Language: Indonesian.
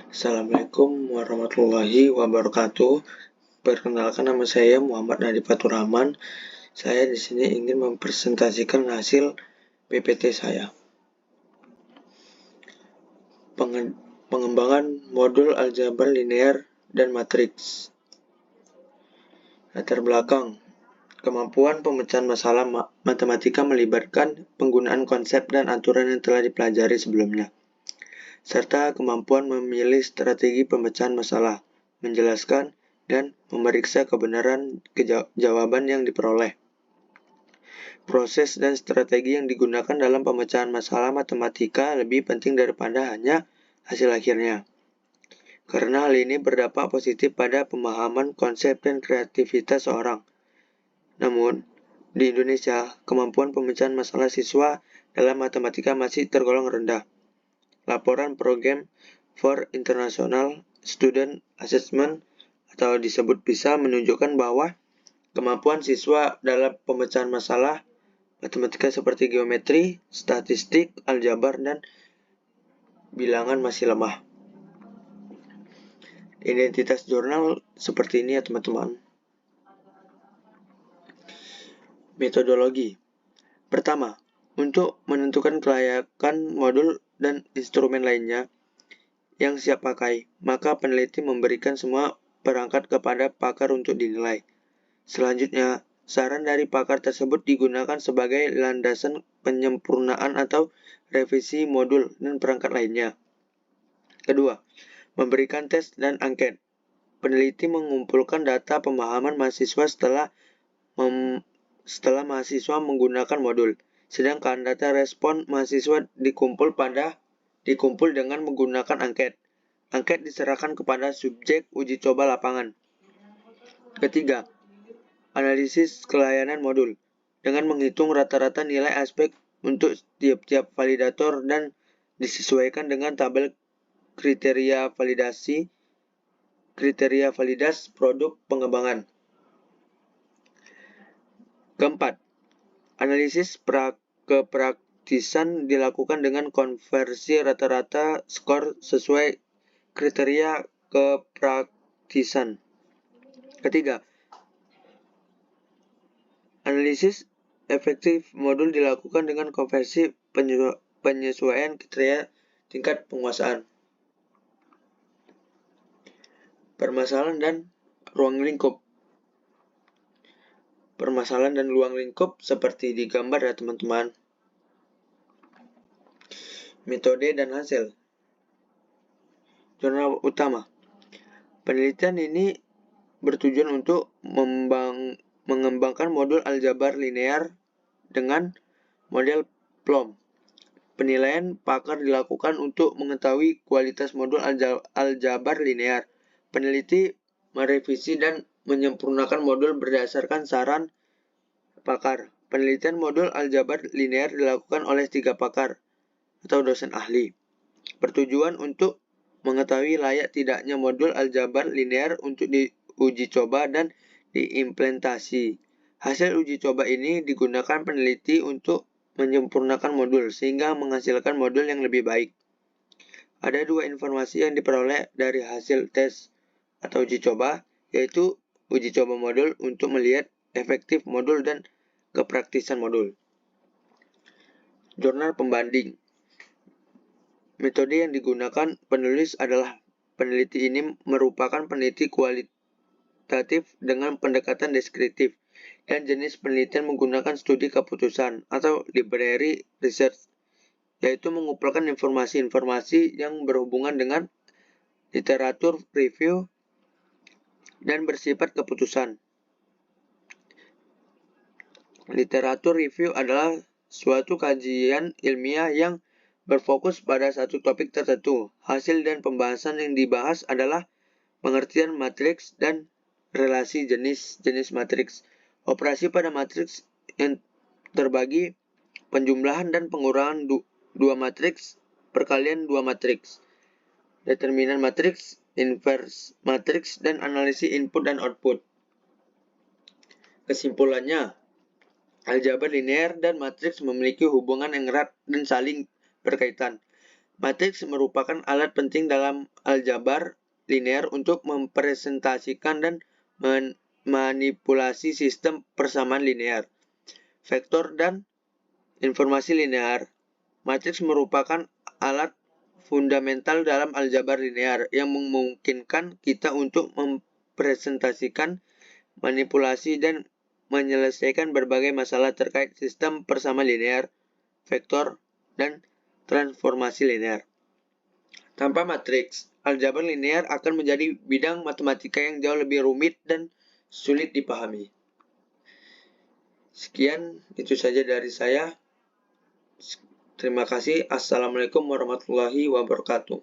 Assalamualaikum warahmatullahi wabarakatuh. Perkenalkan, nama saya Muhammad Nadif Fatur Rahman. Saya di sini ingin mempresentasikan hasil PPT saya. Pengembangan modul aljabar linear dan matriks. Latar belakang. Kemampuan pemecahan masalah matematika melibatkan penggunaan konsep dan aturan yang telah dipelajari sebelumnya, serta kemampuan memilih strategi pemecahan masalah, menjelaskan, dan memeriksa kebenaran jawaban yang diperoleh. Proses dan strategi yang digunakan dalam pemecahan masalah matematika lebih penting daripada hanya hasil akhirnya, karena hal ini berdampak positif pada pemahaman konsep dan kreativitas seorang. Namun, di Indonesia, kemampuan pemecahan masalah siswa dalam matematika masih tergolong rendah. Laporan Program for International Student Assessment atau disebut PISA menunjukkan bahwa kemampuan siswa dalam pemecahan masalah matematika seperti geometri, statistik, aljabar, dan bilangan masih lemah. Identitas jurnal seperti ini ya teman-teman. Metodologi. Pertama, untuk menentukan kelayakan modul dan instrumen lainnya yang siap pakai, maka peneliti memberikan semua perangkat kepada pakar untuk dinilai. Selanjutnya, saran dari pakar tersebut digunakan sebagai landasan penyempurnaan atau revisi modul dan perangkat lainnya. Kedua, memberikan tes dan angket. Peneliti mengumpulkan data pemahaman mahasiswa setelah mahasiswa menggunakan modul, sedangkan data respon mahasiswa dikumpul dengan menggunakan angket. Angket diserahkan kepada subjek uji coba lapangan. Ketiga, analisis kelayanan modul dengan menghitung rata-rata nilai aspek untuk tiap-tiap validator dan disesuaikan dengan tabel kriteria validas produk pengembangan. Keempat, analisis kepraktisan dilakukan dengan konversi rata-rata skor sesuai kriteria kepraktisan. Ketiga, analisis efektif modul dilakukan dengan konversi penyesuaian kriteria tingkat penguasaan. Permasalahan dan ruang lingkup. Permasalahan dan ruang lingkup seperti digambar ya teman-teman. Metode dan hasil. Jurnal utama. Penelitian ini bertujuan untuk mengembangkan modul aljabar linear dengan model PLOM. Penilaian pakar dilakukan untuk mengetahui kualitas modul aljabar linear. Peneliti merevisi dan menyempurnakan modul berdasarkan saran pakar. Penelitian modul aljabar linear dilakukan oleh 3 pakar atau dosen ahli. Bertujuan untuk mengetahui layak tidaknya modul aljabar linear untuk diuji coba dan diimplementasi. Hasil uji coba ini digunakan peneliti untuk menyempurnakan modul sehingga menghasilkan modul yang lebih baik. Ada 2 informasi yang diperoleh dari hasil tes atau uji coba, yaitu uji coba modul untuk melihat efektif modul dan kepraktisan modul. Jurnal pembanding. Metode yang digunakan penulis adalah peneliti ini merupakan peneliti kualitatif dengan pendekatan deskriptif, dan jenis penelitian menggunakan studi keputusan atau library research, yaitu mengumpulkan informasi-informasi yang berhubungan dengan literatur review dan bersifat keputusan. Literatur review adalah suatu kajian ilmiah yang berfokus pada satu topik tertentu. Hasil dan pembahasan yang dibahas adalah pengertian matriks dan relasi jenis-jenis matriks, operasi pada matriks yang terbagi, penjumlahan dan pengurangan dua matriks, perkalian dua matriks, determinan matriks, inverse matriks, dan analisis input dan output. Kesimpulannya, aljabar linear dan matriks memiliki hubungan yang erat dan saling berkaitan. Matriks merupakan alat penting dalam aljabar linear untuk mempresentasikan dan manipulasi sistem persamaan linear, vektor, dan informasi linear. Matriks merupakan alat fundamental dalam aljabar linear yang memungkinkan kita untuk mempresentasikan, manipulasi, dan menyelesaikan berbagai masalah terkait sistem persamaan linear, vektor, dan transformasi linear. Tanpa matriks, aljabar linear akan menjadi bidang matematika yang jauh lebih rumit dan sulit dipahami. Sekian, itu saja dari saya. Terima kasih. Assalamualaikum warahmatullahi wabarakatuh.